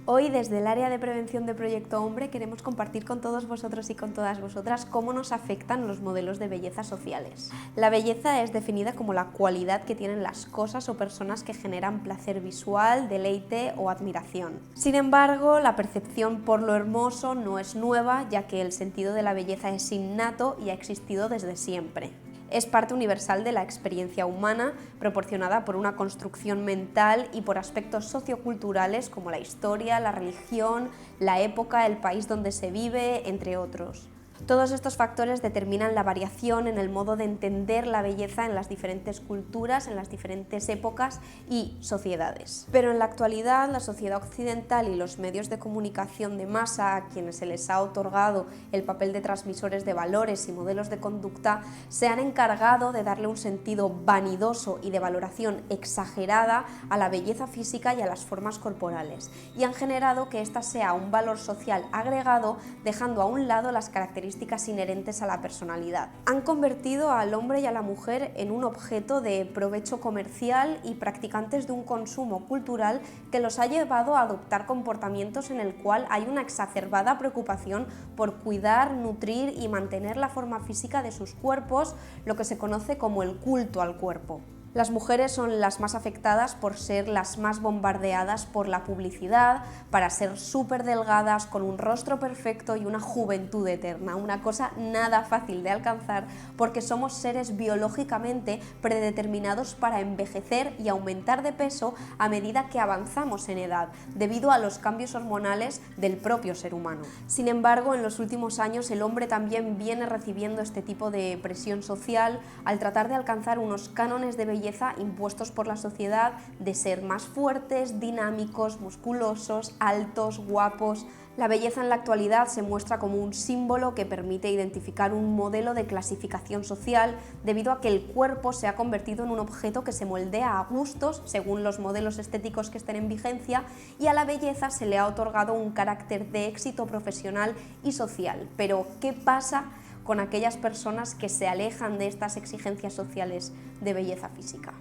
Hoy, desde el área de prevención de Proyecto Hombre, queremos compartir con todos vosotros y con todas vosotras cómo nos afectan los modelos de belleza sociales. La belleza es definida como la cualidad que tienen las cosas o personas que generan placer visual, deleite o admiración. Sin embargo, la percepción por lo hermoso no es nueva, ya que el sentido de la belleza es innato y ha existido desde siempre. Es parte universal de la experiencia humana, proporcionada por una construcción mental y por aspectos socioculturales como la historia, la religión, la época, el país donde se vive, entre otros. Todos estos factores determinan la variación en el modo de entender la belleza en las diferentes culturas, en las diferentes épocas y sociedades. Pero en la actualidad, la sociedad occidental y los medios de comunicación de masa, a quienes se les ha otorgado el papel de transmisores de valores y modelos de conducta, se han encargado de darle un sentido vanidoso y de valoración exagerada a la belleza física y a las formas corporales, y han generado que ésta sea un valor social agregado, dejando a un lado las características inherentes a la personalidad. Han convertido al hombre y a la mujer en un objeto de provecho comercial y practicantes de un consumo cultural que los ha llevado a adoptar comportamientos en el cual hay una exacerbada preocupación por cuidar, nutrir y mantener la forma física de sus cuerpos, lo que se conoce como el culto al cuerpo. Las mujeres son las más afectadas por ser las más bombardeadas por la publicidad, para ser súper delgadas, con un rostro perfecto y una juventud eterna, una cosa nada fácil de alcanzar porque somos seres biológicamente predeterminados para envejecer y aumentar de peso a medida que avanzamos en edad, debido a los cambios hormonales del propio ser humano. Sin embargo, en los últimos años el hombre también viene recibiendo este tipo de presión social al tratar de alcanzar unos cánones de belleza impuestos por la sociedad de ser más fuertes, dinámicos, musculosos, altos, guapos. La belleza en la actualidad se muestra como un símbolo que permite identificar un modelo de clasificación social debido a que el cuerpo se ha convertido en un objeto que se moldea a gustos según los modelos estéticos que estén en vigencia, y a la belleza se le ha otorgado un carácter de éxito profesional y social. Pero, ¿qué pasa con aquellas personas que se alejan de estas exigencias sociales de belleza física?